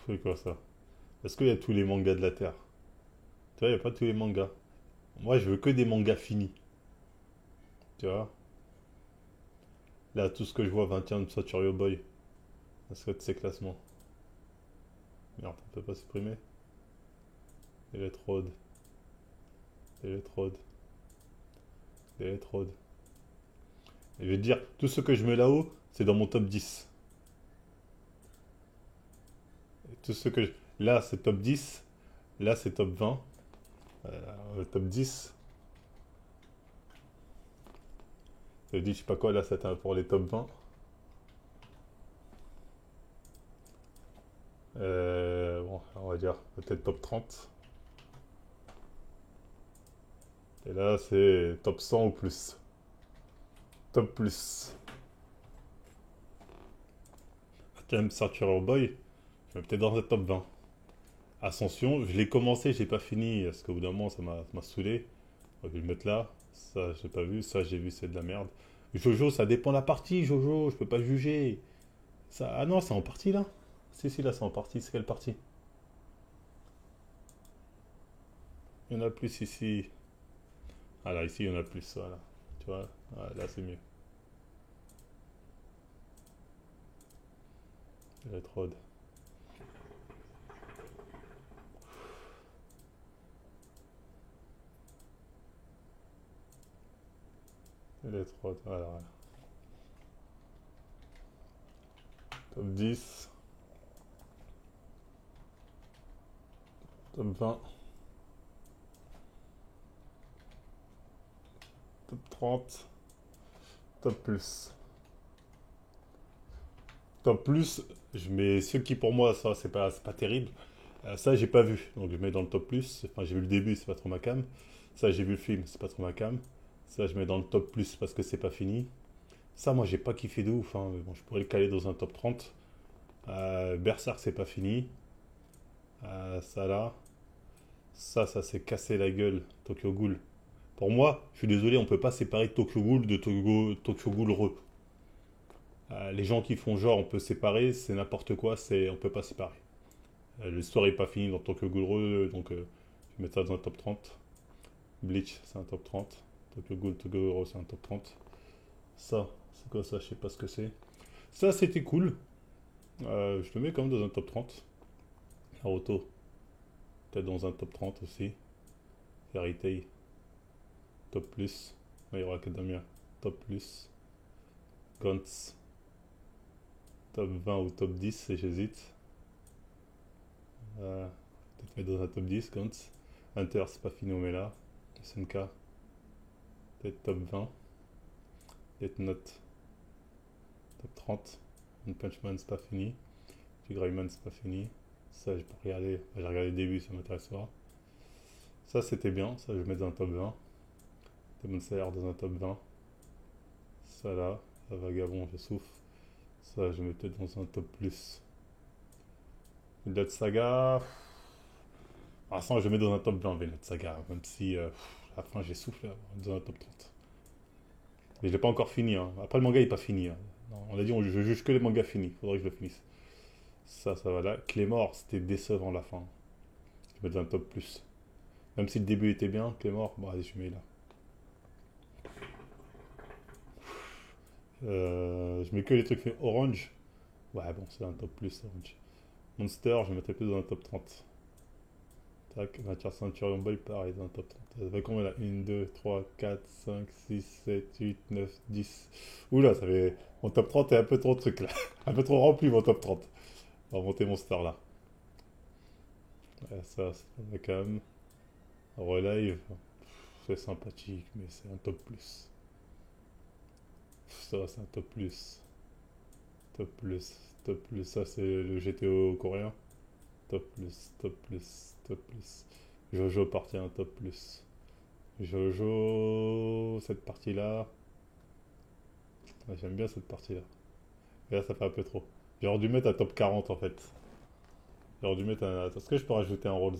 C'est quoi ça? Est-ce qu'il y a tous les mangas de la Terre? Tu vois, il n'y a pas tous les mangas. Moi, je veux que des mangas finis. Tu vois? Là, tout ce que je vois, 21 de Saturio Boy. Est-ce que de ces classements? Merde, on peut pas supprimer. Electrode, Electrode, Electrode. Et je vais te dire, tout ce que je mets là-haut, c'est dans mon top 10. Et tout ce que je... Là, c'est top 10. Là, c'est top 20. Top 10. Ça veut dire, je sais pas quoi, là, c'est pour les top 20. Bon, on va dire peut-être top 30. Et là, c'est top 100 ou plus. Top plus. Thème Saturday Boy, je vais peut-être dans le top 20. Ascension, je l'ai commencé, j'ai pas fini, parce qu'au bout d'un moment, ça m'a saoulé. Je vais le mettre là. Ça, j'ai pas vu. Ça, j'ai vu, c'est de la merde. Jojo, ça dépend de la partie, Jojo, je peux pas juger. Ça... Ah non, c'est en partie là. Si, si, là, c'est en partie. C'est quelle partie? Il y en a plus ici. Ah là, ici, il y en a plus. Voilà. Tu vois? Ah, là, c'est mieux. Electrode. Electrode. Voilà, voilà. Top 10. Top 20. Top 30. Top plus. Top plus, je mets ceux qui pour moi, ça, c'est pas terrible. Ça, j'ai pas vu. Donc je mets dans le top plus. Enfin, j'ai vu le début, c'est pas trop ma cam. Ça, j'ai vu le film, c'est pas trop ma cam. Ça, je mets dans le top plus parce que c'est pas fini. Ça, moi, j'ai pas kiffé de ouf, hein. Mais bon, je pourrais le caler dans un top 30. Berserk, c'est pas fini. Ça là. Ça s'est cassé la gueule. Tokyo Ghoul. Pour moi, je suis désolé, on peut pas séparer Tokyo Ghoul de Tokyo Ghoul Re. Les gens qui font genre on peut séparer, c'est n'importe quoi, on peut pas séparer. L'histoire est pas finie dans Tokyo Ghoul Re, donc je vais mettre ça dans un top 30. Bleach, c'est un top 30. Tokyo Ghoul, Tokyo Ghoul Re, c'est un top 30. Ça, c'est quoi ça? Je sais pas ce que c'est. Ça, c'était cool. Je le mets quand même dans un top 30. Naruto, peut-être dans un top 30 aussi. Fairy Tail, top plus. My Hero Academia, top plus. Gantz, top 20 ou top 10, et j'hésite. Peut-être mettre dans un top 10, Gantz. Hunter, c'est pas fini, on met là. SNK, peut-être top 20. Death Note, top 30. One Punch Man, c'est pas fini. Greyman, c'est pas fini. Ça, j'ai pas regardé. Enfin, j'ai regardé le début, ça m'intéresse pas. Ça, c'était bien. Ça, je vais mettre dans un top 20. Demon Slayer dans un top 20. Ça là, la vagabond, je souffre. Ça, je vais mettre peut-être dans un top plus. Vinland Saga. Ah, ça, je vais mettre dans un top 20, Vinland Saga. Même si à la fin, j'ai soufflé dans un top 30. Mais je l'ai pas encore fini, hein. Après, le manga est pas fini, hein. Non, on a dit, je juge que les mangas finis. Faudrait que je le finisse. Ça va là. Clémor, c'était décevant la fin. Je vais mettre dans un top plus. Même si le début était bien, Clémor, bon, allez, je mets là. Je mets que les trucs faits orange. Ouais, bon, c'est un top plus, orange. Monster, je mettrais plus dans un top 30. Tac, matière Centurion Boy, pareil, dans un top 30. Ça fait combien là? 1, 2, 3, 4, 5, 6, 7, 8, 9, 10. Oula, ça fait. Mon top 30 est un peu trop truc là. Un peu trop rempli mon top 30. On va monter Monster là. Ouais, ça, c'est la cam. Relive, c'est sympathique, mais c'est un top plus. Ça, c'est un top plus. Top plus, top plus. Ça, c'est le GTO coréen. Top plus, top plus, top plus. Jojo partie un top plus. Jojo, cette partie-là. Ouais, j'aime bien cette partie-là. Et là, ça fait un peu trop. J'aurais dû mettre un top 40 en fait. J'aurais dû mettre un. Est-ce que je peux rajouter un Rolls?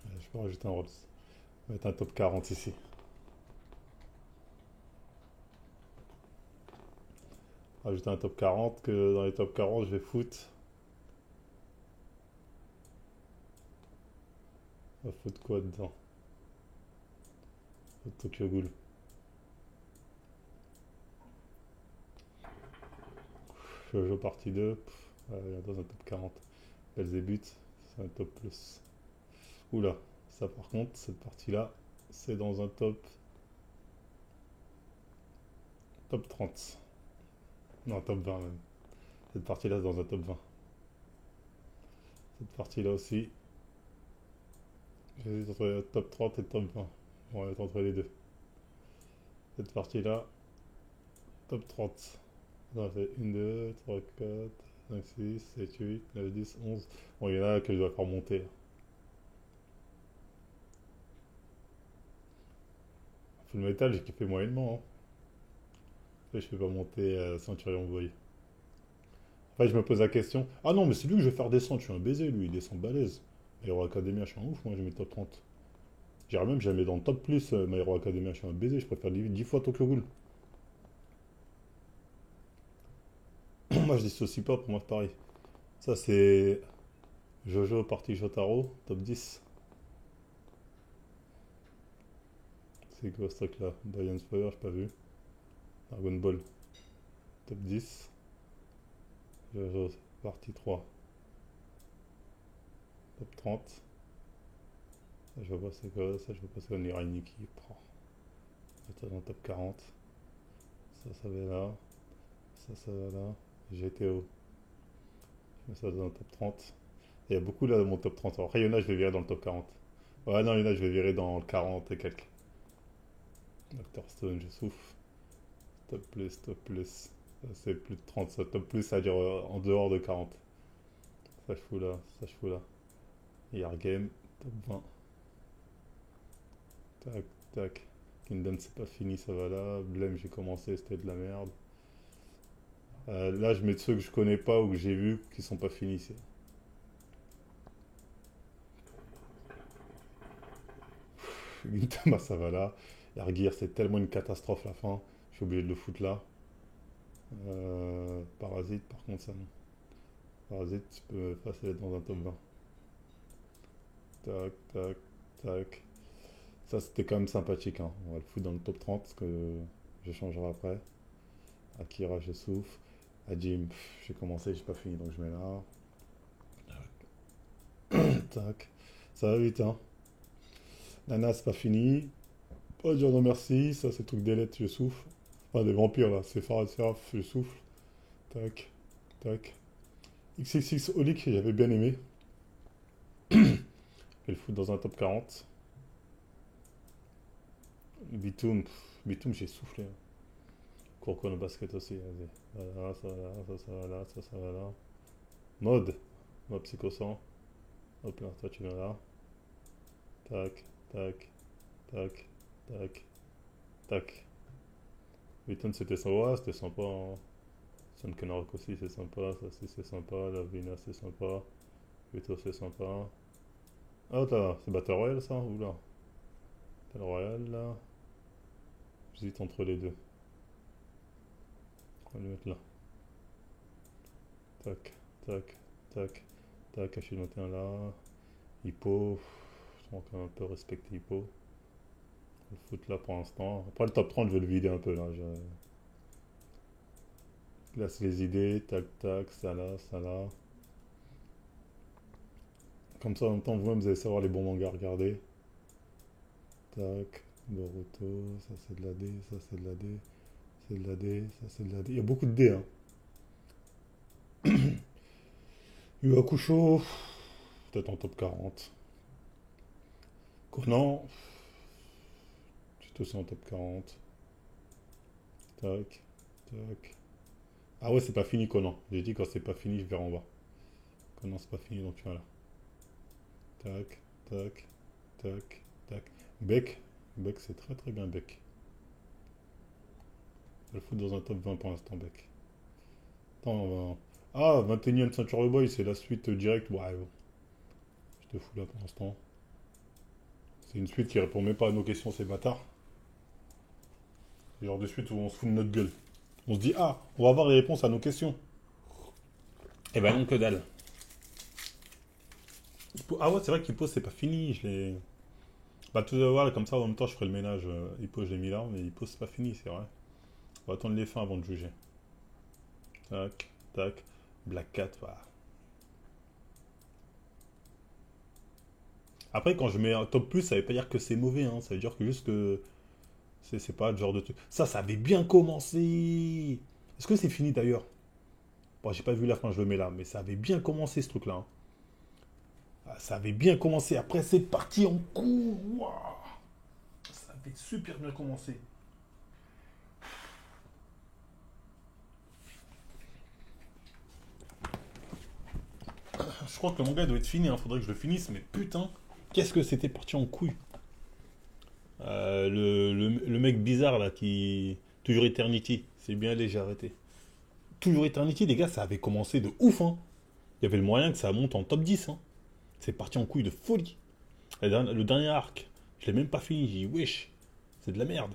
Ouais, je peux rajouter un Rolls. Mettre un top 40 ici. rajouter un top 40, que dans les top 40, je vais foutre. On va foutre quoi dedans? Tokyo Ghoul. Jojo partie 2. Dans un top 40. Belzébuth, c'est un top plus. Oula, ça par contre, cette partie-là, c'est dans un top 30. Non, top 20 même. Cette partie-là, c'est dans un top 20. Cette partie-là aussi, j'hésite entre le top 30 et le top 20. On va être entre les deux. Cette partie-là, top 30. Non, c'est 1, 2, 3, 4, 5, 6, 7, 8, 9, 10, 11. Bon, il y en a que je dois faire monter. Full Metal, j'ai kiffé moyennement. Hein. Après, je fais pas monter Centurion Boy. Après, je me pose la question. Ah non, mais c'est lui que je vais faire descendre. Je suis un baiser, lui. Il descend balèze. My Hero Academia, je suis un ouf. Moi, j'ai mis top 30. J'irais même, j'allais dans le top plus. My Hero Academia, je suis un baiser. Je préfère 10 fois Tokyo Ghoul. Moi, je dissocie pas. Pour moi, c'est pareil. Ça, c'est Jojo partie Jotaro, top 10. C'est quoi ce truc-là? Dian's Fire, j'ai pas vu. Dragon Ball, top 10. Jojo partie 3, top 30. Ça, je vois pas c'est quoi. Ça, je vois pas c'est quoi Nirainiki. Ça, dans le top 40. Ça va là. Ça va là. GTO. Je mets ça dans le top 30. Il y a beaucoup là dans mon top 30. Alors, Rayona, je vais virer dans le top 40. Ouais, non, Yona, je vais virer dans le 40 et quelques. Doctor Stone, je souffle. Top plus, top plus. Ça, c'est plus de 30. Ça, top plus, ça veut dire en dehors de 40. Ça, je fous là. Ça, je fous là. Year Game, top 20. Tac, tac. Kingdom, c'est pas fini, ça va là. Blame, j'ai commencé, c'était de la merde. Là, je mets ceux que je connais pas ou que j'ai vus qui sont pas finis ici. Gintama, ça va là. Yargir, c'est tellement une catastrophe la fin. Je suis obligé de le foutre là. Parasite, par contre, ça non. Parasite, tu peux passer dans un top 20. Tac, tac, tac. Ça, c'était quand même sympathique. Hein. On va le foutre dans le top 30 parce que je changerai après. Akira, je souffle. Hajime, j'ai commencé, j'ai pas fini donc je mets là. Tac. Ça va vite, hein. Nana, c'est pas fini. Pas dire non merci. Ça, c'est truc d'élite, je souffle. Enfin, des vampires là. C'est Farah Seraph, je souffle. Tac, tac. XXX Olic, j'avais bien aimé. Je vais le foutre dans un top 40. Bitoum, Bitoum, j'ai soufflé. Hein. Kuroko no basket aussi, vas-y. Voilà, ça va là, ça va là, ça va là. Mode, mode Psycho 100. Hop là, toi tu viens là. Tac, tac, tac, tac, tac. Beaton c'était sympa, ouais, c'était sympa. Hein. Sun Kenrock aussi c'est sympa, ça aussi c'est sympa. La Vina c'est sympa. Vito c'est sympa. Ah là, c'est Battle Royale ça? Oula. Battle Royale là. J'hésite entre les deux. On va le mettre là. Tac, tac, tac, tac, Hashimoto là. Hippo. On va quand même un peu respecter Hippo. On va le foutre là pour l'instant. Après le top 30 je vais le vider un peu là. Je classe les idées, tac tac, ça là, ça là. Comme ça en même temps vous-même vous allez savoir les bons mangas à regarder. Tac, Boruto, ça c'est de la D, ça c'est de la D, c'est de la D, ça c'est de la D. Il y a beaucoup de D hein. Yu Hakusho, peut-être en top 40. Conan, c'est aussi en top 40. Tac, tac. Ah ouais, c'est pas fini Conan. J'ai dit quand c'est pas fini, je verrai en bas. Conan, c'est pas fini, donc tu vois là. Tac, tac, tac, tac. Beck, Beck, c'est très très bien Beck. Je vais le foutre dans un top 20 pour l'instant, Beck. Attends, on va... Ah, 21ème Century Boy, c'est la suite directe. Ouais, bon. Je te fous là pour l'instant. C'est une suite qui répond même pas à nos questions, ces bâtards. C'est le genre de suite où on se fout de notre gueule. On se dit, ah, on va avoir les réponses à nos questions. Eh ben non, que dalle. Ah ouais, c'est vrai qu'Hippo, c'est pas fini. Je l'ai. Bah, tout à l'heure, comme ça, en même temps, je ferai le ménage. Hippo, je l'ai mis là, mais Hippo, c'est pas fini, c'est vrai. On va attendre les fins avant de juger. Tac, tac. Black Cat, voilà. Après, quand je mets un top plus, ça veut pas dire que c'est mauvais, hein. Ça veut dire que juste que c'est pas le genre de truc. Ça avait bien commencé. Est-ce que c'est fini d'ailleurs? Bon, j'ai pas vu la fin, je le mets là, mais ça avait bien commencé ce truc-là, hein. Ah, ça avait bien commencé. Après, c'est parti en cours. Waouh, ça avait super bien commencé. Je crois que le manga doit être fini, hein. Faudrait que je le finisse, mais putain, qu'est-ce que c'était parti en couille. Le mec bizarre là qui. Toujours Eternity. C'est bien allé, j'ai arrêté. Toujours Eternity, les gars, ça avait commencé de ouf, hein. Il y avait le moyen que ça monte en top 10, hein. C'est parti en couille de folie. Le dernier arc, je l'ai même pas fini. J'ai dit, wesh, c'est de la merde.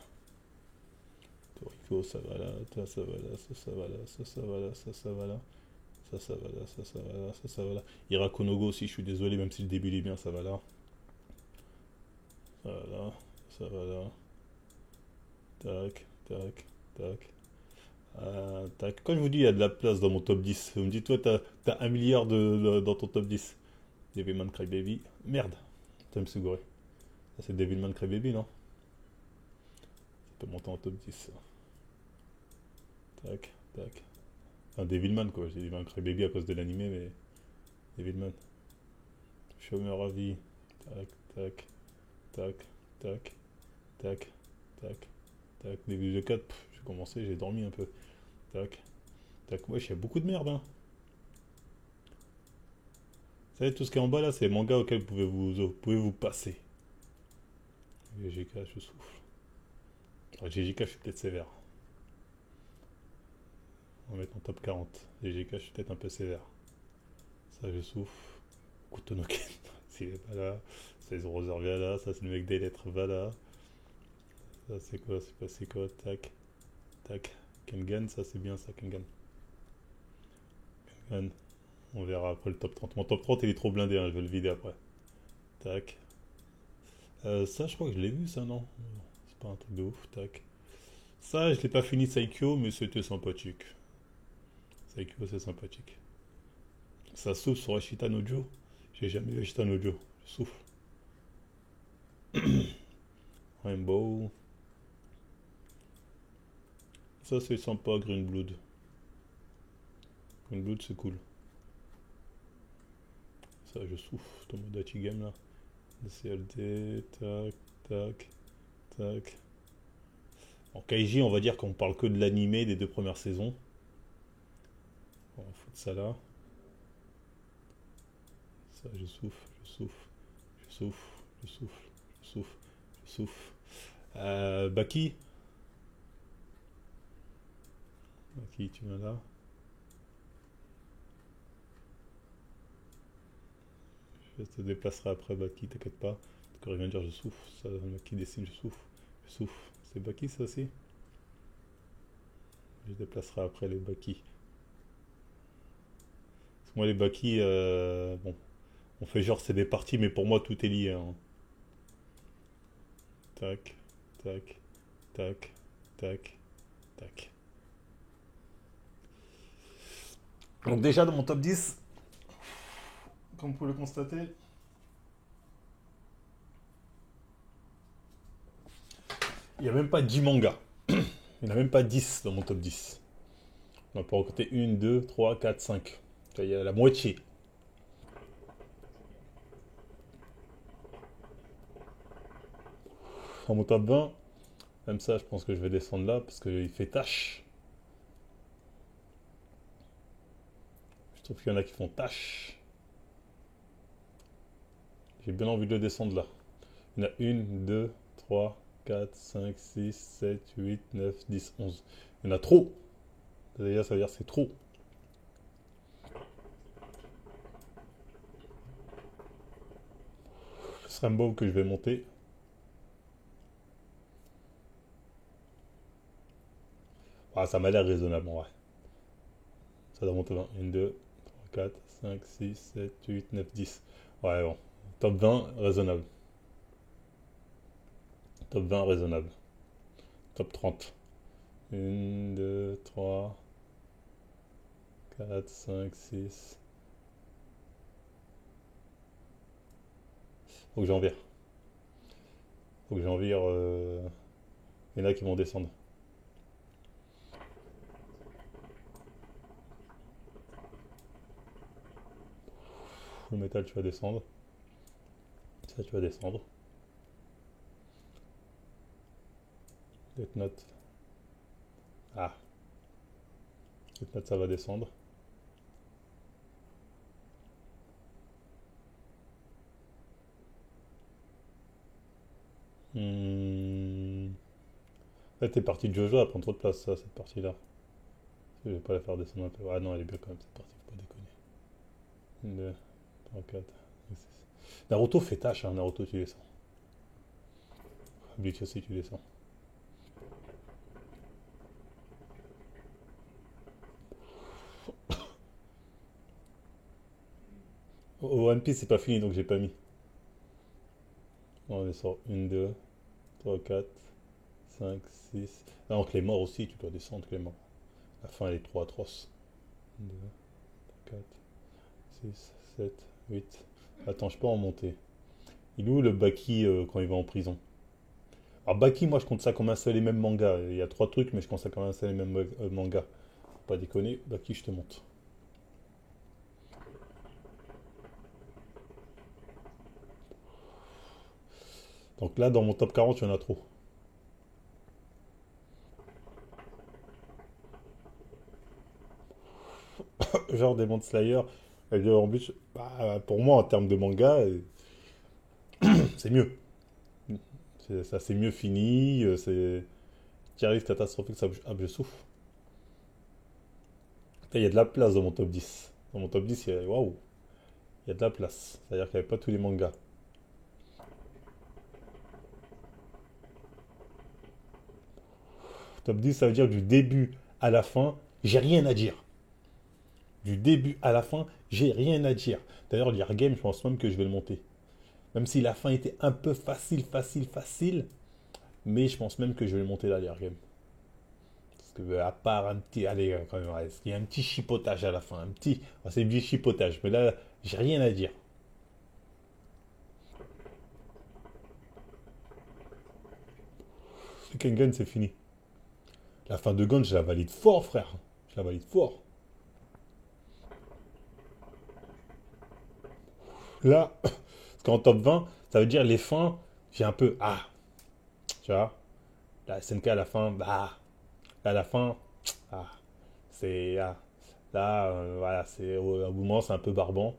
Toriko, ça va là, ça va là, ça va là, ça va là, ça va là. Ça va là, ça va là, ça va là. Irakonogo aussi, je suis désolé, même si le début il est bien, ça va là. Ça va là, ça va là. Tac, tac, tac. Tac. Quand je vous dis il y a de la place dans mon top 10, vous me dites, toi, t'as 1 milliard dans ton top 10. Devilman Crybaby. Merde, ça me segourer. Ça, c'est Devilman Crybaby, non? Ça peut monter en top 10. Ça. Tac, tac. Un Devilman, quoi. J'ai dit Devilman Crybaby à cause de l'animé, mais. Devilman. Chômeur à vie. Tac, tac, tac, tac, tac, tac, tac. Début de 4, j'ai commencé, j'ai dormi un peu. Tac, tac. Wesh, il y a beaucoup de merde, hein. Vous savez, tout ce qui est en bas là, c'est les mangas auxquels vous pouvez vous passer. GGK, je souffle. Alors, GGK, je suis peut-être sévère. On va mettre en top 40. GGK, je suis peut-être un peu sévère. Ça, je souffle. Kutonoken, s'il est pas là. C'est Zorozer là. Ça, c'est le mec des lettres, va là. Ça, c'est quoi? C'est quoi? Tac, tac. Kengan, ça, c'est bien ça, Kengan. Kengan. On verra après le top 30. Mon top 30, il est trop blindé, hein, je vais le vider après. Tac. Ça, je crois que je l'ai vu, ça, non? C'est pas un truc de ouf. Tac. Ça, je l'ai pas fini Saikyo, mais c'était sympathique. Saikyo, c'est sympathique. Ça souffle sur Ashita no Joe. J'ai jamais vu Ashita no Joe. Je souffle. Rainbow. Ça, c'est sympa, Green Blood. Green Blood, c'est cool. Ça, je souffle. Tomodachi Game, là. CLD, tac, tac, tac. En Kaiji, on va dire qu'on parle que de l'animé des 2 premières saisons. On va foutre ça là. Ça, je souffle, je souffle, je souffle, je souffle, je souffle, je souffle. Baki. Baki, tu viens là. Je te déplacerai après Baki, t'inquiète pas. Quand il vient de dire je souffle, ça, Baki dessine, je souffle, je souffle. C'est Baki ça aussi? Je déplacerai après les Baki. Parce que moi les Baki, bon, on fait genre c'est des parties, mais pour moi tout est lié, hein. Tac, tac, tac, tac, tac. Donc déjà dans mon top 10, comme vous pouvez le constater, il n'y a même pas 10 mangas. Il n'y en a même pas 10 dans mon top 10. On va pouvoir compter 1, 2, 3, 4, 5. Il y a la moitié. Dans mon top 20, même ça, je pense que je vais descendre là parce qu'il fait tâche. Je trouve qu'il y en a qui font tâche. J'ai bien envie de le descendre là. Il y en a 1, 2, 3, 4, 5, 6, 7, 8, 9, 10, 11. Il y en a trop. D'ailleurs, ça veut dire que c'est trop. Ce serait un beau que je vais monter. Ah, ça m'a l'air raisonnable, ouais. Ça doit monter 20. 1, 2, 3, 4, 5, 6, 7, 8, 9, 10. Ouais, bon. Top 20, raisonnable. Top 20, raisonnable. Top 30. 1, 2, 3, 4, 5, 6. Faut que j'en vire. Faut que j'en vire. Il y en a qui vont descendre. Le métal, tu vas descendre. Ça, tu vas descendre. Death Note. Ah, Death Note, ça va descendre. Hmm. Là, t'es parti de Jojo, elle prend trop de place, ça, cette partie-là. Je vais pas la faire descendre un peu. Ah non, elle est bien quand même, cette partie, faut pas déconner. 1, 2, 3, 4, 5, 6. Naruto fait tâche, hein, Naruto, tu descends. Bleach aussi, tu descends. One Piece, c'est pas fini, donc j'ai pas mis. On est sur 1, 2, 3, 4, 5, 6. Ah, donc les morts aussi, tu dois descendre, les morts. La fin, elle est trop atroce. 1, 2, 4, 6, 7, 8. Attends, je peux en monter. Il est où le Baki quand il va en prison? Alors Baki, moi je compte ça comme un seul et même manga. Il y a trois trucs, mais je compte ça comme un seul et même manga. Faut pas déconner, Baki, je te monte. Donc là, dans mon top 40, il y en a trop. Genre Demon Slayer, en plus, bah, pour moi, en termes de manga, c'est mieux. Ça, c'est mieux fini. C'est Tiaris catastrophique, ça, je souffle. Il y a de la place dans mon top 10. Dans mon top 10, waouh, il y a de la place. C'est-à-dire qu'il n'y avait pas tous les mangas. Top 10, ça veut dire du début à la fin, j'ai rien à dire. Du début à la fin, j'ai rien à dire. D'ailleurs, l'Year Game, je pense même que je vais le monter. Même si la fin était un peu facile, facile, facile, mais je pense même que je vais le monter là, l'Year Game. Parce que, à part un petit. Allez, quand même, ouais, il y a un petit chipotage à la fin. Un petit. C'est du chipotage, mais là, j'ai rien à dire. Le Kengan, c'est fini. La fin de Gon, je la valide fort, frère. Je la valide fort. Là, parce qu'en top 20, ça veut dire les fins, j'ai un peu. Ah, tu vois. La SNK à la fin, bah. À la fin, ah, c'est. Ah, là, voilà, c'est. Au bout moment, c'est un peu barbant.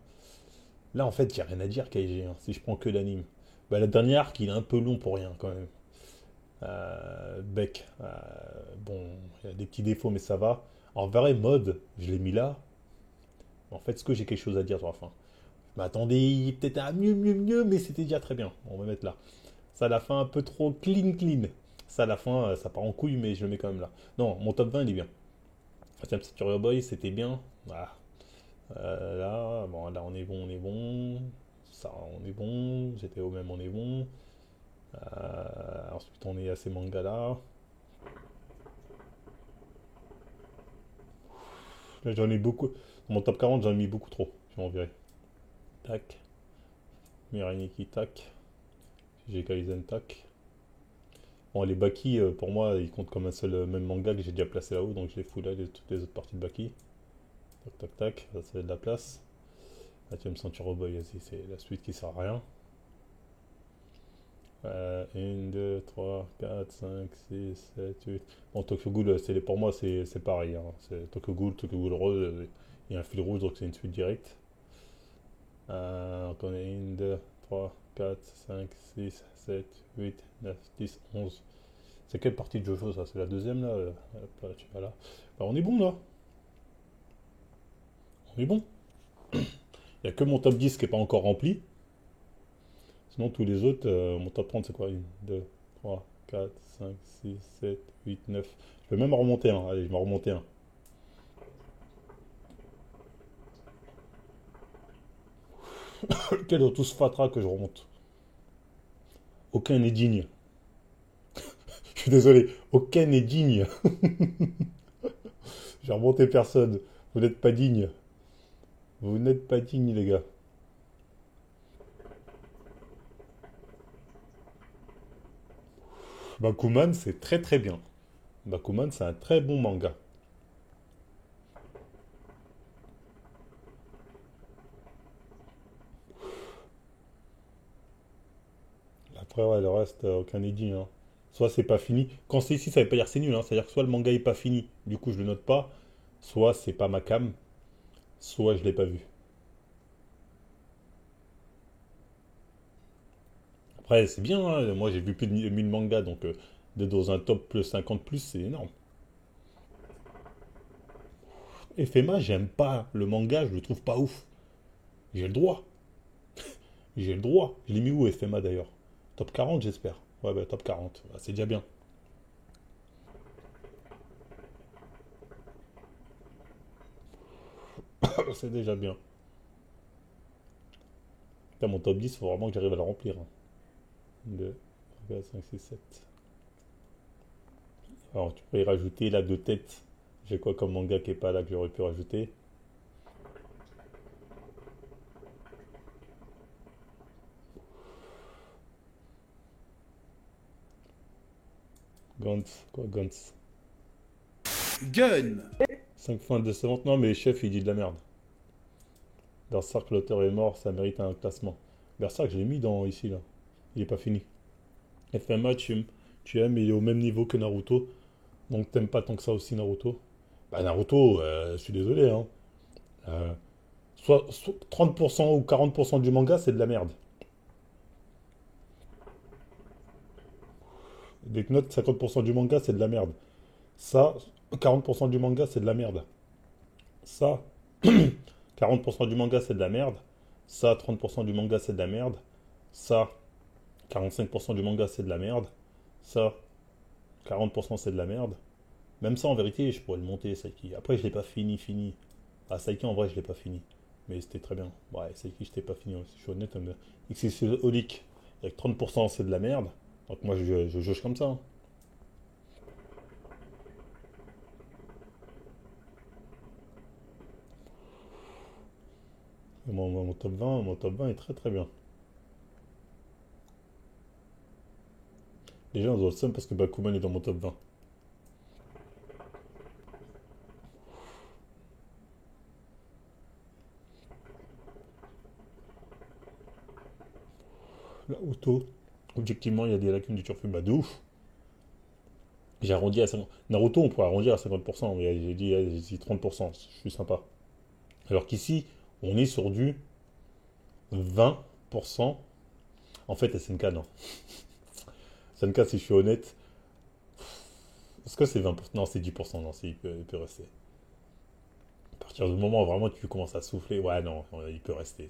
Là, en fait, il n'y a rien à dire, KG, hein, si je prends que l'anime. Bah, la dernière arc, il est un peu long pour rien, quand même. Beck, bon, il y a des petits défauts, mais ça va. En vrai, mode, je l'ai mis là. En fait, est-ce que j'ai quelque chose à dire sur la fin? Je m'attendais peut-être à mieux, mieux, mieux, mais c'était déjà très bien. On va mettre là. Ça, à la fin, un peu trop clean, clean. Ça, à la fin, ça part en couille, mais je le mets quand même là. Non, mon top 20, il est bien. Tiens, petit Turio Boy, c'était bien. Voilà. Là, bon, là, on est bon, on est bon. Ça, on est bon. J'étais au même, on est bon. Ensuite, on est à ces mangas là. Là, j'en ai beaucoup. Dans mon top 40, j'en ai mis beaucoup trop. Je vais en virer. Tac. Mirai Nikki, tac. J'ai Kaizen, tac. Bon, les Baki, pour moi, ils comptent comme un seul même manga que j'ai déjà placé là-haut, donc je les fous là, toutes les autres parties de Baki. Tac, tac, tac. Ça, c'est de la place. Là, tu vas me sentir au boy, vas-y, c'est la suite qui sert à rien. 1, 2, 3, 4, 5, 6, 7, 8. Bon, Tokyo Ghoul, pour moi, c'est pareil, hein. C'est Tokyo Ghoul Rose, il y a un fil rouge, donc c'est une suite directe. Donc on est 1, 2, 3, 4, 5, 6, 7, 8, 9, 10, 11. C'est quelle partie de Jojo ça? C'est la deuxième là, hop là, tu vas là. Bah, on est bon là. On est bon. Il n'y a que mon top 10 qui n'est pas encore rempli. Sinon tous les autres, mon top 30 c'est quoi? 1, 2, 3, 4, 5, 6, 7, 8, 9. Je peux même en remonter un. Allez, je vais en remonter un. Quel de tous fatras que je remonte? Aucun n'est digne. Je suis désolé, aucun n'est digne. J'ai remonté personne. Vous n'êtes pas digne. Vous n'êtes pas digne, les gars. Bakuman, c'est très très bien. Bakuman, c'est un très bon manga. Après, ouais, le reste, aucun n'est digne, hein. Soit c'est pas fini. Quand c'est ici, ça veut pas dire que c'est nul, hein. C'est-à-dire que soit le manga est pas fini, du coup je le note pas, soit c'est pas ma cam, soit je l'ai pas vu. Après, c'est bien, hein. Moi j'ai vu plus de 1000 mangas, donc d'être dans un top plus 50 plus, c'est énorme. Et Fema, j'aime pas le manga, je le trouve pas ouf. J'ai le droit. J'ai le droit. Je l'ai mis où FMA d'ailleurs? Top 40 j'espère. Ouais bah top 40. Bah, c'est déjà bien. C'est déjà bien. Putain, mon top 10, faut vraiment que j'arrive à le remplir, hein. 2, 3, 4, 5, 6, 7. Alors tu peux y rajouter là de tête. J'ai quoi comme manga qui est pas là que j'aurais pu rajouter? Gantz. Quoi Gantz? Gun. 5 fins décevantes. Non mais chef il dit de la merde. Berserk l'auteur est mort, ça mérite un classement. Berserk je l'ai mis dans ici là. Il est pas fini. FMA tu aimes, il est au même niveau que Naruto. Donc t'aimes pas tant que ça aussi Naruto. Bah Naruto, je suis désolé, hein. Euh, soit 30% ou 40% du manga, c'est de la merde. Death Note, 50% du manga, c'est de la merde. Ça, 40% du manga, c'est de la merde. Ça, 40% du manga, c'est de la merde. Ça, 30% du manga, c'est de la merde. Ça, 45% du manga, c'est de la merde. Ça, 40% c'est de la merde. Même ça, en vérité, je pourrais le monter, Saiki. Après, je l'ai pas fini. Ah, Saiki, en vrai, je l'ai pas fini. Mais c'était très bien. Ouais, Saiki, je l'ai pas fini aussi. Je suis honnête. XXL Holic, avec 30%, c'est de la merde. Donc moi, je juge comme ça, hein. Et mon top 20 est très très bien. Les gens ont le seum parce que Bakuman est dans mon top 20. Naruto, objectivement, il y a des lacunes du turfu. Bah, de ouf. J'ai arrondi à 50. Naruto, on pourrait arrondir à 50%, mais j'ai dit 30%. Je suis sympa. Alors qu'ici, on est sur du 20%. En fait, SNK, non. SNK, si je suis honnête, est-ce que c'est 20%? Non, c'est 10%. Non, il peut rester. À partir du moment où vraiment tu commences à souffler, ouais, non, il peut rester.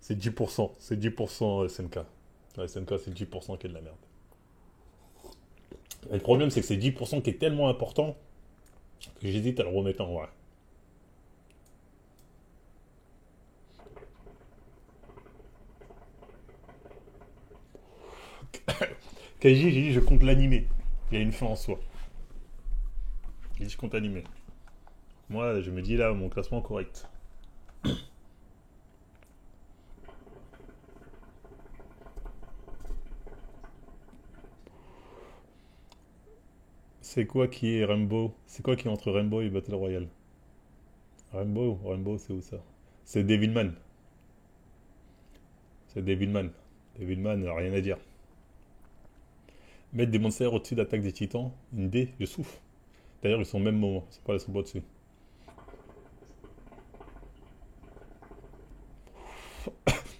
C'est 10%. C'est 10% SNK. Ouais, SNK, c'est 10% qui est de la merde. Et le problème, c'est que c'est 10% qui est tellement important que j'hésite à le remettre en vrai. Kaiji, j'ai dit, je compte l'animer. Il y a une fin en soi. J'ai dit, je compte animer. Moi, je me dis là, mon classement correct. C'est quoi qui est Rainbow? C'est quoi qui est entre Rainbow et Battle Royale? Rainbow, c'est où ça? C'est Devilman. C'est Devilman. Devilman, rien à dire. Mettre des monstres au-dessus d'attaque des titans, une D, je souffle. D'ailleurs, ils sont au même moment, ils sont pas au-dessus.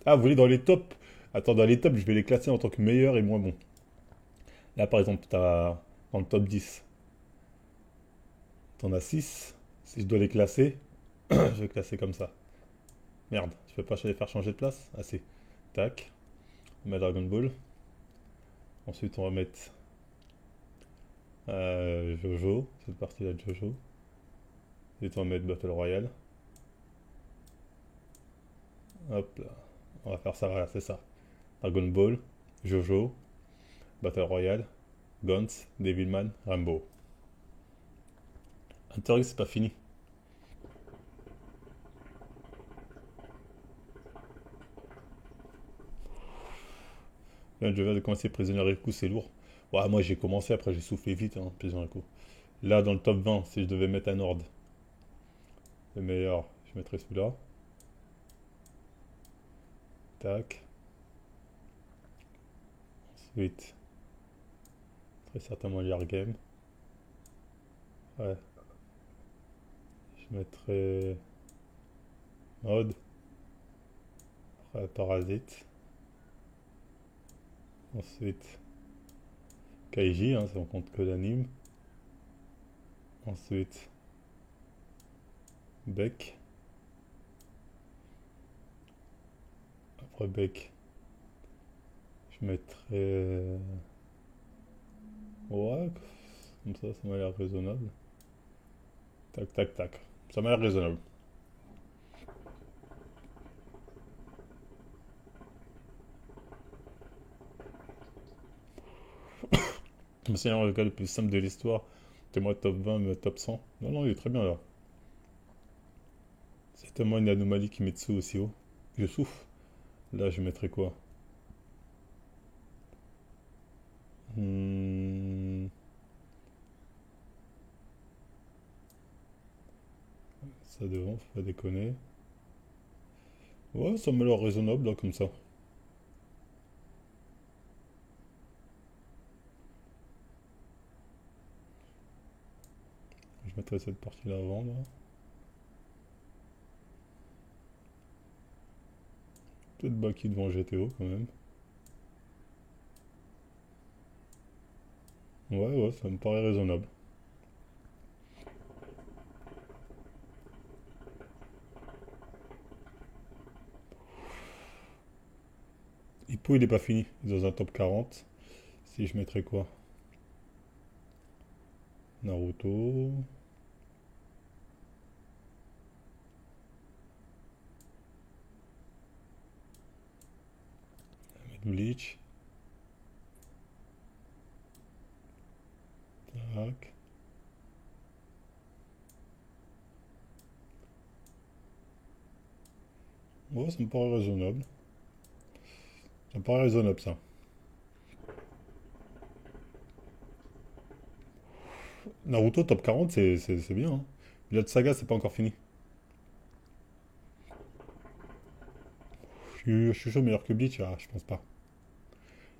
Ah, vous voulez dans les tops? Attends, dans les tops, je vais les classer en tant que meilleurs et moins bons. Là, par exemple, t'as dans le top 10, t'en as 6. Si je dois les classer, je vais classer comme ça. Merde, je peux pas les faire changer de place? Ah si. Tac, on met Dragon Ball. Ensuite, on va mettre Jojo, cette partie-là de Jojo. Ensuite, on va mettre Battle Royale. Hop là. On va faire ça, voilà, c'est ça. Dragon Ball, Jojo, Battle Royale, Gantz, Devilman, Rambo. En théorie, c'est pas fini. Là, je viens de commencer Prisoner Riku, c'est lourd. Ouais, moi j'ai commencé, après j'ai soufflé vite, hein, Prisoner Riku. Là, dans le top 20, si je devais mettre un ordre, le meilleur, je mettrais celui-là. Tac. Ensuite, très certainement Yard Game. Ouais, je mettrais Mode. Après, Parasite. Ensuite, Kaiji, hein, si on compte que l'anime. Ensuite, Beck. Après Beck, je mettrais. Ouais, comme ça m'a l'air raisonnable. Tac, tac, tac. Ça m'a l'air raisonnable. Mais c'est un regard le plus simple de l'histoire. C'est moi top 20, mais top 100. Non, non, il est très bien là. C'est tellement une anomalie qui met dessous aussi haut. Je souffle. Là, je mettrais quoi? Hmm, ça devant, faut pas déconner. Ouais, ça m'a l'air raisonnable là, comme ça. Je mettrais cette partie-là avant, là. Peut-être Baki devant GTO quand même. Ouais, ouais, ça me paraît raisonnable. Hippo, il est pas fini. Il est dans un top 40. Si je mettrais quoi? Naruto. Bleach. Tac. Ouais, ça me paraît raisonnable. Ça me paraît raisonnable ça. Naruto top 40, c'est bien. Hein. Vinland Saga, c'est pas encore fini. Je suis chaud meilleur que Bleach, ah, je pense pas.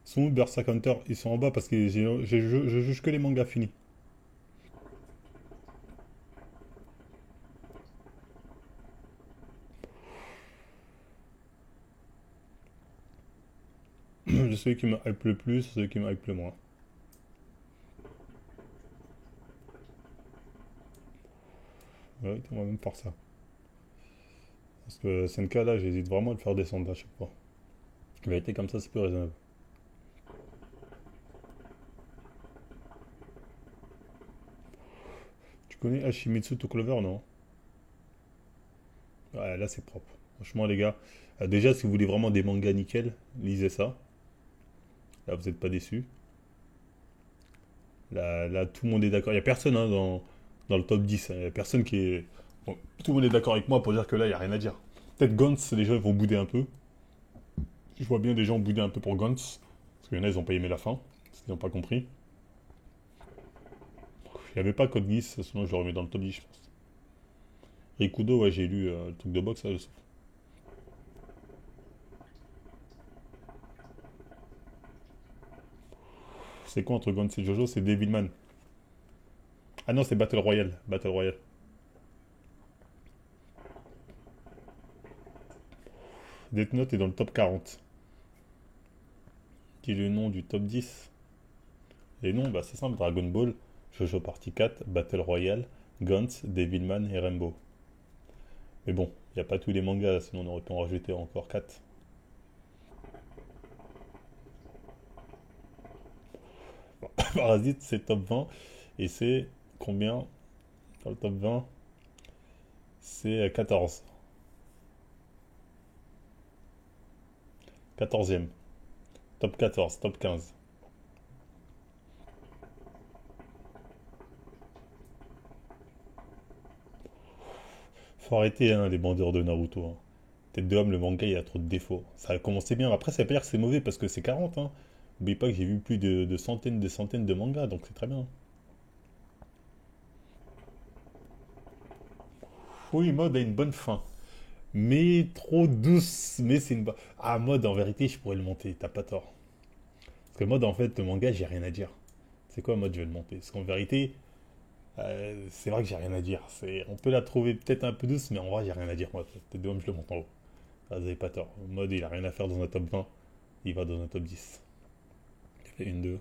Sont où Berserk Hunter? Ils sont en bas parce que je juge que les mangas finis. Je celui qui me hype le plus, celui qui me hype le moins. Ouais, on va même faire ça. Parce que SNK là, j'hésite vraiment à le faire descendre à chaque fois. La vérité comme ça, c'est plus raisonnable. Tu connais Hashimitsu to Clover, non? Ouais, là c'est propre. Franchement, les gars, déjà, si vous voulez vraiment des mangas nickel, lisez ça. Là, vous n'êtes pas déçus. Là, tout le monde est d'accord. Il n'y a personne hein, dans le top 10. Il n'y a personne qui est. Bon, tout le monde est d'accord avec moi pour dire que là, il n'y a rien à dire. Peut-être Gantz, les gens ils vont bouder un peu. Je vois bien des gens bouder un peu pour Gantz. Parce qu'il y en a, ils n'ont pas aimé la fin. Parce qu'ils n'ont pas compris. Il n'y avait pas Code Geass, sinon je le remets dans le top 10, je pense. Rikudo, ouais, j'ai lu le truc de boxe. Là, c'est quoi entre Gantz et Jojo? C'est Devilman. Ah non, c'est Battle Royale. Battle Royale. Death Note est dans le top 40. Qui est le nom du top 10? Les noms, bah, c'est simple, Dragon Ball, Jojo Party 4, Battle Royale, Gantz, Devilman et Rainbow. Mais bon, il n'y a pas tous les mangas, sinon on aurait pu en rajouter encore 4. Parasite, c'est top 20. Et c'est combien dans le top 20? C'est 14. 14e. Top 14, top 15. Faut arrêter hein, les bandeurs de Naruto, hein. Tête de homme, le manga, il a trop de défauts. Ça a commencé bien. Après, ça veut pas dire que c'est mauvais parce que c'est 40, hein. N'oublie pas que j'ai vu plus de centaines de mangas, donc c'est très bien. Oui, Mode a une bonne fin. Mais trop douce. Mais c'est une... Ah, Mode, en vérité, je pourrais le monter. T'as pas tort. Parce que Mode, en fait, le manga, j'ai rien à dire. C'est quoi Mode, je vais le monter? Parce qu'en vérité, c'est vrai que j'ai rien à dire. On peut la trouver peut-être un peu douce, mais en vrai, j'ai rien à dire. Moi, peut-être de même, je le monte en haut. Ah, vous avez pas tort. Mode, il a rien à faire dans un top 20. Il va dans un top 10. Il fait 1, 2,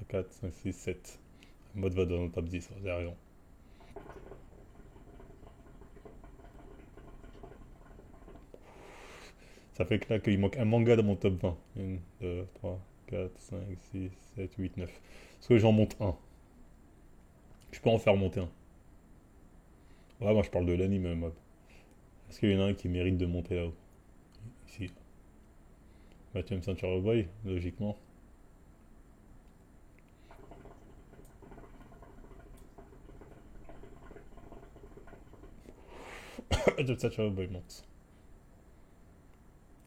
3, 4, 5, 6, 7. Mode va dans un top 10. Vous avez raison. Ça fait que là, qu'il manque un manga dans mon top 20. 1, 2, 3, 4, 5, 6, 7, 8, 9. Est-ce que j'en monte un? Je peux en faire monter un. Ouais, moi je parle de l'anime mode. Est-ce qu'il y en a un qui mérite de monter là-haut? Ici. Bah, tu aimes Ceinture Boy, logiquement. Tom Ceinture Boy monte.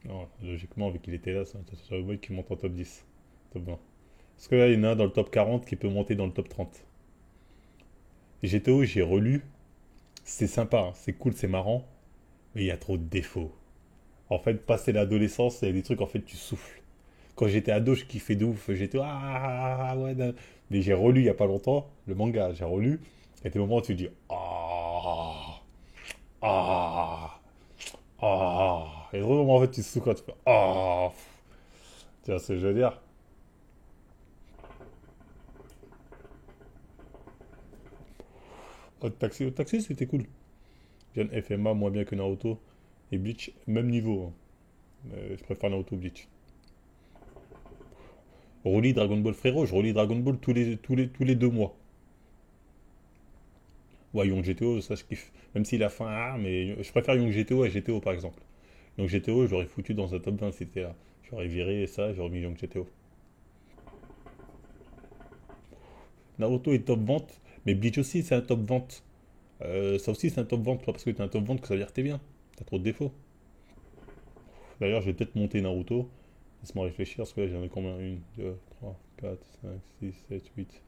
Non, logiquement, vu qu'il était là, c'est un Ceinture Boy qui monte en top 10. Top 20. Est-ce que là, il y en a un dans le top 40 qui peut monter dans le top 30? GTO, j'ai relu. C'est sympa, hein, c'est cool, c'est marrant. Mais il y a trop de défauts. En fait, passer l'adolescence, il y a des trucs, en fait, tu souffles. Quand j'étais ado, je kiffais de ouf. J'étais, ouais. Mais j'ai relu il y a pas longtemps, le manga, j'ai relu. Il y a des moments où tu dis, ah, Et d'autres moments, en fait, tu souffles quand tu fais, Tu vois ce que je veux dire? Hot Taxi, c'était cool. Jeune FMA, moins bien que Naruto. Et Bleach, même niveau, hein. Je préfère Naruto Bleach. Relis Dragon Ball, frérot, je relis Dragon Ball tous les 2 mois. Ouais, Young GTO, ça je kiffe. Même si la fin, mais je préfère Young GTO à GTO par exemple. Young GTO, j'aurais foutu dans un top 20 si c'était là. J'aurais viré ça, j'aurais mis Young GTO. Naruto est top vente, mais Bleach aussi c'est un top vente. Ça aussi c'est un top vente, pas parce que t'es un top vente que ça veut dire que t'es bien. T'as trop de défauts. D'ailleurs, je vais peut-être monter Naruto. Laisse-moi réfléchir, parce que là j'en ai combien? 1, 2, 3, 4, 5, 6, 7, 8.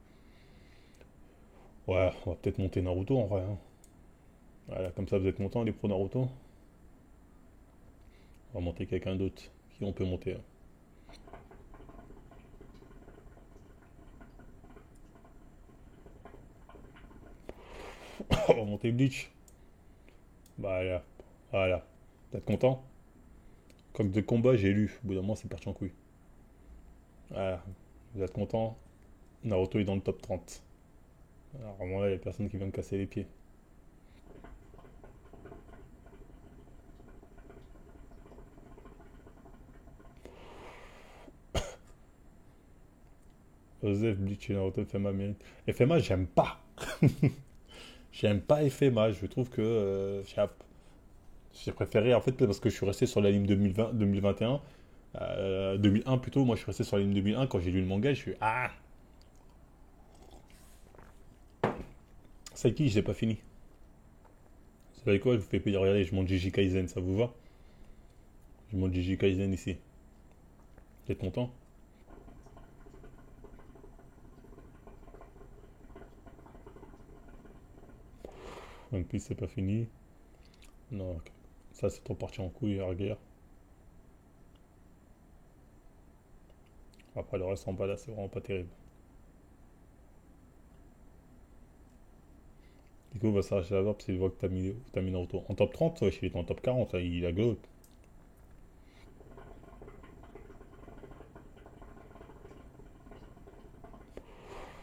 Ouais, on va peut-être monter Naruto en vrai, hein. Voilà, comme ça vous êtes contents les pros Naruto. On va monter quelqu'un d'autre. Qui on peut monter, hein? On va monter Bleach. Bah là, voilà. T'es content? Coq de combat, j'ai lu. Au bout d'un moment, c'est parti en couille. Voilà. Vous êtes content? Naruto est dans le top 30. Alors, vraiment là, il n'y a personne qui vient me casser les pieds. Joseph, Bleach et Naruto, FMA mérite. FMA, j'aime pas. J'aime pas FMA. Je trouve que j'ai préféré, en fait, parce que je suis resté sur la ligne 2020, 2021. 2001 plutôt. Moi, je suis resté sur la ligne 2001. Quand j'ai lu le manga, je suis Saiki, je l'ai pas fini. Vous savez quoi? Je vous fais plaisir. Regardez, je monte Jiji Kaisen. Ça vous va? Je monte Jiji Kaisen ici. Vous êtes content? One Piece, c'est pas fini. Non, ok. Ça, c'est trop parti en couille à la guerre. Après, le reste en bas là, c'est vraiment pas terrible. Du coup, on va s'arracher la barbe s'il voit que t'as mis Naruto. En top 30, ouais, il est en top 40, là, il a go.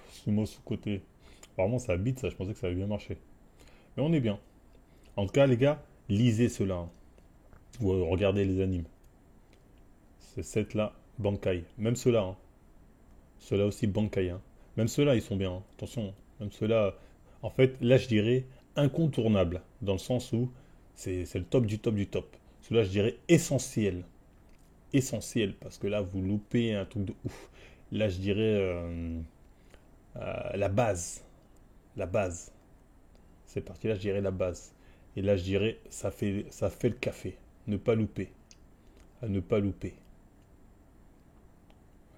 Sumo sous-côté. Apparemment, ça bite, ça, je pensais que ça avait bien marché. Mais on est bien. En tout cas, les gars, lisez cela, hein. Ou regardez les animes. C'est cette là, Bankai. Même ceux-là, hein. Ceux-là aussi, Bankai, hein. Même ceux-là, ils sont bien, hein. Attention, même ceux-là, en fait, là, je dirais incontournable, dans le sens où c'est le top du top du top. Ceux-là, je dirais essentiel. Essentiel, parce que là, vous loupez un truc de ouf. Là, je dirais la base. La base. C'est parti, là, je dirais la base. Et là, je dirais, ça fait le café. Ne pas louper. À ne pas louper.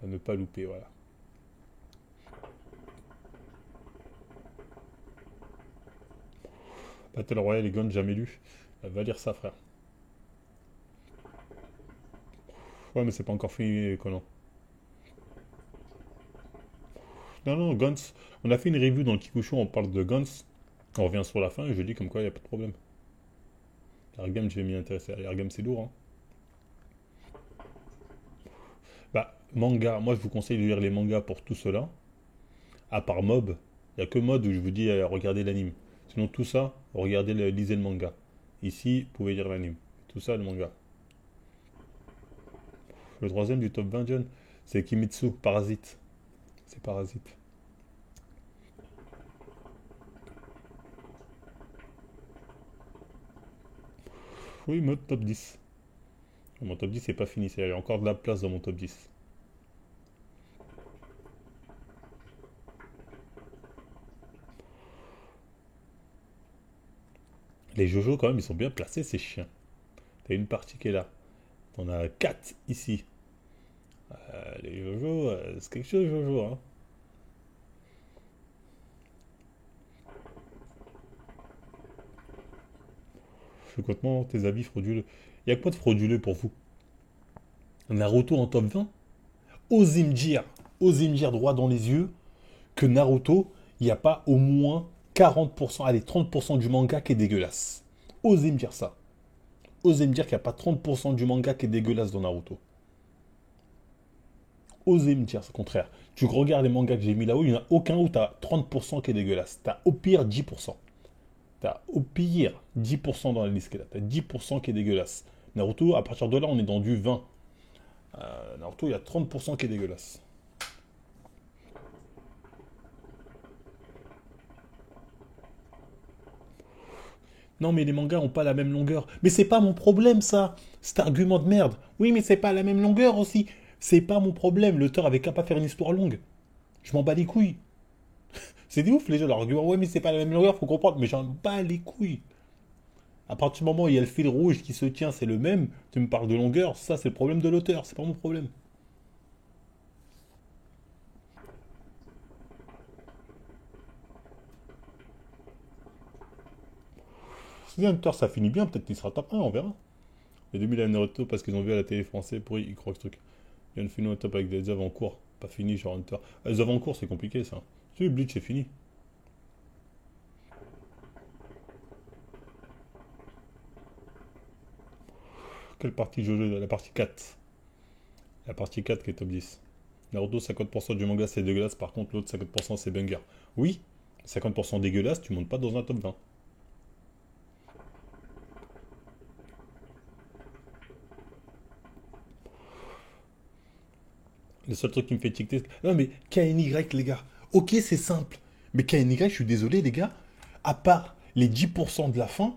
À ne pas louper, voilà. Battle Royale et Gone, jamais lu. Va lire ça, frère. Ouais, mais c'est pas encore fini, Conan. Non, non, Guns. On a fait une review dans le Kikusho, on parle de Guns. On revient sur la fin et je dis comme quoi il n'y a pas de problème. L'Argame, je vais m'y intéresser. L'Argame, c'est lourd, hein. Bah, manga, moi je vous conseille de lire les mangas pour tout cela. À part Mob, il n'y a que Mob où je vous dis regardez l'anime. Sinon, tout ça, lisez le manga. Ici, vous pouvez lire l'anime. Tout ça, le manga. Le troisième du top 20, John, c'est Kimetsu, Parasite. C'est Parasite. Oui, mode top 10. Mon top 10 c'est pas fini, il y a encore de la place dans mon top 10. Les Jojo, quand même, ils sont bien placés, ces chiens. T'as une partie qui est là. T'en as 4 ici. Les Jojo, c'est quelque chose, Jojo, hein. Je suis complètement tes avis frauduleux. Il y a quoi de frauduleux pour vous? Naruto en top 20? Osez me dire droit dans les yeux que Naruto, il n'y a pas au moins 40%, allez, 30% du manga qui est dégueulasse. Osez me dire ça. Osez me dire qu'il n'y a pas 30% du manga qui est dégueulasse dans Naruto. Osez me dire ce contraire. Tu regardes les mangas que j'ai mis là-haut, il n'y en a aucun où tu as 30% qui est dégueulasse. Tu as au pire 10%. Tu as au pire 10% dans la liste qui est là. Tu as 10% qui est dégueulasse. Naruto, à partir de là, on est dans du 20. Naruto, il y a 30% qui est dégueulasse. Non, mais les mangas ont pas la même longueur. Mais c'est pas mon problème, ça. Cet argument de merde. Oui, mais c'est pas la même longueur aussi. C'est pas mon problème. L'auteur avait qu'à pas faire une histoire longue. Je m'en bats les couilles. C'est des ouf, les gens, leur argument. Ouais, mais c'est pas la même longueur, faut comprendre. Mais j'en bats les couilles. À partir du moment où il y a le fil rouge qui se tient, c'est le même. Tu me parles de longueur, ça, c'est le problème de l'auteur. C'est pas mon problème. Si Hunter, ça finit bien, peut-être qu'il sera top 1, on verra. Les 2000 à Naruto, parce qu'ils ont vu à la télé française, pourri, ils croient que ce truc. Il y a une finale au top avec des œuvres en cours. Pas fini, genre Hunter. Les œuvres en cours, c'est compliqué, ça. Tu sais, Bleach, c'est fini. Quelle partie Jojo? La partie 4. La partie 4 qui est top 10. Naruto, 50% du manga, c'est dégueulasse. Par contre, l'autre, 50% c'est banger. Oui, 50% dégueulasse, tu montes pas dans un top 20. Le seul truc qui me fait tic. Non, mais KNY, les gars. Ok, c'est simple. Mais KNY, je suis désolé, les gars. À part les 10% de la fin,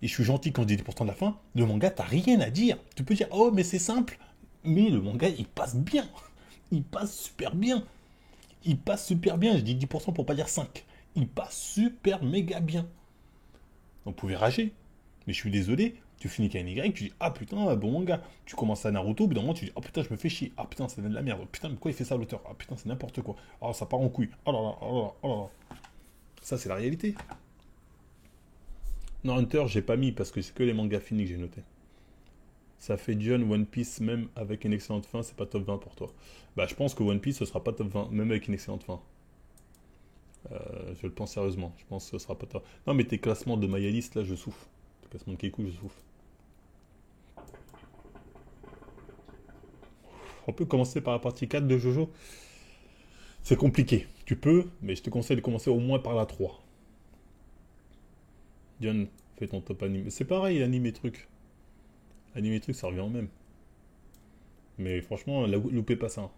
et je suis gentil quand je dis 10% de la fin, le manga, t'as rien à dire. Tu peux dire, oh, mais c'est simple. Mais le manga, il passe bien. Il passe super bien. Il passe super bien. Je dis 10% pour pas dire 5. Il passe super méga bien. On pouvait rager. Mais je suis désolé, tu finis KNY, tu dis ah putain, bon manga. Tu commences à Naruto, au bout d'un moment tu dis ah putain, je me fais chier. Ah putain, c'est de la merde. Putain, mais pourquoi il fait ça l'auteur? Ah putain, c'est n'importe quoi. Ah, ça part en couille. Oh là là, oh là là, oh là là. Ça, c'est la réalité. Non, Hunter, j'ai pas mis parce que c'est que les mangas finis que j'ai noté. Ça fait John, One Piece, même avec une excellente fin, c'est pas top 20 pour toi. Bah, je pense que One Piece, ce sera pas top 20, même avec une excellente fin. Je le pense sérieusement. Je pense que ce sera pas top. Non, mais tes classements de Mayalist, là, je souffre. Tes classements de Keiko, je souffre. On peut commencer par la partie 4 de Jojo. C'est compliqué. Tu peux, mais je te conseille de commencer au moins par la 3. John, fais ton top anime. C'est pareil, anime et trucs. Anime et trucs, ça revient en même. Mais franchement, loupez pas ça.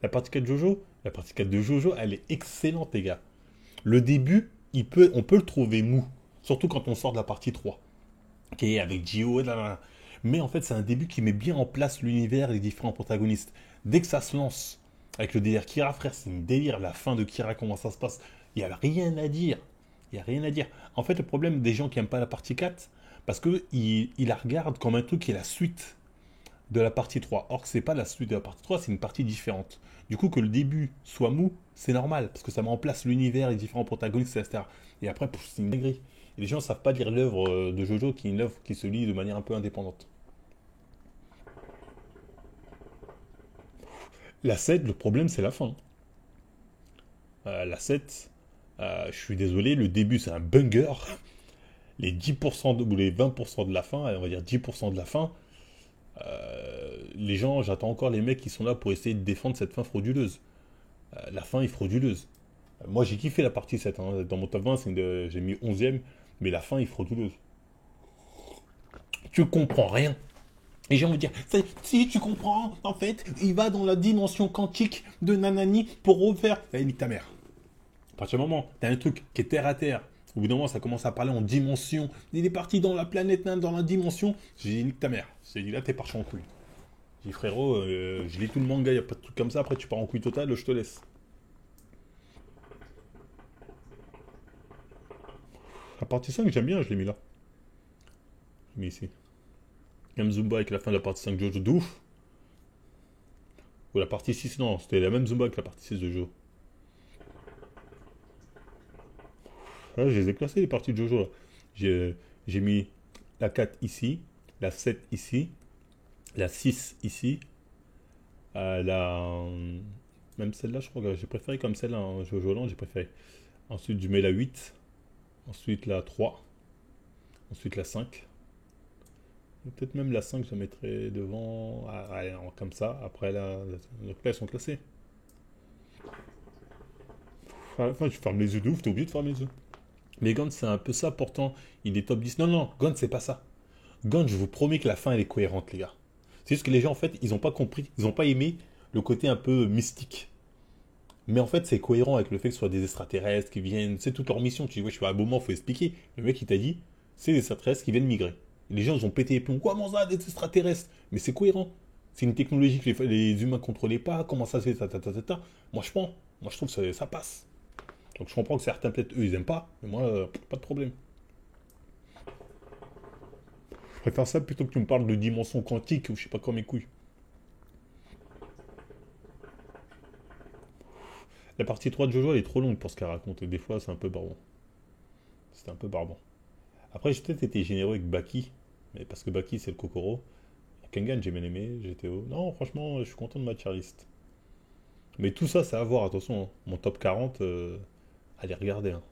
La partie 4 de Jojo, elle est excellente, les gars. Le début, on peut le trouver mou. Surtout quand on sort de la partie 3. Ok, avec Gio, mais en fait, c'est un début qui met bien en place l'univers et les différents protagonistes. Dès que ça se lance, avec le délire Kira, frère, c'est une délire. La fin de Kira, comment ça se passe. Il n'y a rien à dire. Il n'y a rien à dire. En fait, le problème des gens qui n'aiment pas la partie 4, parce qu'ils la regardent comme un truc qui est la suite de la partie 3. Or que c'est pas la suite de la partie 3, c'est une partie différente. Du coup, que le début soit mou, c'est normal, parce que ça met en place l'univers, les différents protagonistes, etc. Et après, c'est une dinguerie. Et les gens ne savent pas lire l'œuvre de Jojo, qui est une œuvre qui se lit de manière un peu indépendante. La 7, le problème, c'est la fin. La 7, je suis désolé, le début, c'est un banger. Les 10% ou les 20% de la fin, on va dire 10% de la fin, les gens, j'attends encore les mecs qui sont là pour essayer de défendre cette fin frauduleuse. La fin est frauduleuse. Moi, j'ai kiffé la partie 7. Hein. Dans mon top 20, j'ai mis 11e, mais la fin est frauduleuse. Tu comprends rien. Et j'ai envie de dire, si tu comprends, en fait, il va dans la dimension quantique de Nanani pour refaire. Eh, nique ta mère. À partir du moment, t'as un truc qui est terre à terre. Au bout d'un moment, ça commence à parler en dimension. Il est parti dans la planète, dans la dimension. J'ai dit, nique ta mère. J'ai dit, là, t'es parti en couille. J'ai dit, frérot, je lis tout le manga, y a pas de truc comme ça. Après, tu pars en couille totale, je te laisse. La partie 5, j'aime bien, je l'ai mis là. Je l'ai mis ici. Même Zumba avec la fin de la partie 5 de Jojo, de ouf. Ou la partie 6, non, c'était la même Zumba que la partie 6 de Jojo. Ah, je les ai classés, les parties de Jojo là. J'ai mis la 4 ici, la 7 ici, la 6 ici, même celle-là, je crois que j'ai préféré comme celle-là, hein, Jojo Land, j'ai préféré. Ensuite, je mets la 8, ensuite la 3, ensuite la 5. Peut-être même la 5, je la mettrai devant. Ah, allez, non, comme ça. Après, donc là, elles sont classées. À la fin, tu fermes les yeux de ouf, t'es obligé de fermer les yeux. Mais Gantz, c'est un peu ça, pourtant, il est top 10. Non, non, Gantz, c'est pas ça. Gantz, je vous promets que la fin, elle est cohérente, les gars. C'est juste que les gens, en fait, ils ont pas compris, ils ont pas aimé le côté un peu mystique. Mais en fait, c'est cohérent avec le fait que ce soit des extraterrestres qui viennent. C'est toute leur mission. Tu dis, ouais, je suis à un moment, faut expliquer. Le mec, il t'a dit, c'est des extraterrestres qui viennent migrer. Les gens, ils ont pété les plombs. Comment ça, des extraterrestres? Mais c'est cohérent. C'est une technologie que les humains ne contrôlaient pas. Comment ça se fait, Moi, je prends. Moi, je trouve que ça passe. Donc, je comprends que certains, peut-être, eux, ils aiment pas. Mais moi, pas de problème. Je préfère ça plutôt que tu me parles de dimension quantique ou je sais pas quoi, mes couilles. La partie 3 de Jojo, elle est trop longue pour ce qu'elle raconte. Et des fois, c'est un peu barbant. C'était un peu barbant. Après, j'ai peut-être été généreux avec Baki. Mais parce que Baki, c'est le Kokoro. Kengan, j'ai bien aimé. GTO. Non, franchement, je suis content de ma tier list. Mais tout ça, c'est à voir. Attention, hein. Mon top 40, allez regarder. Hein.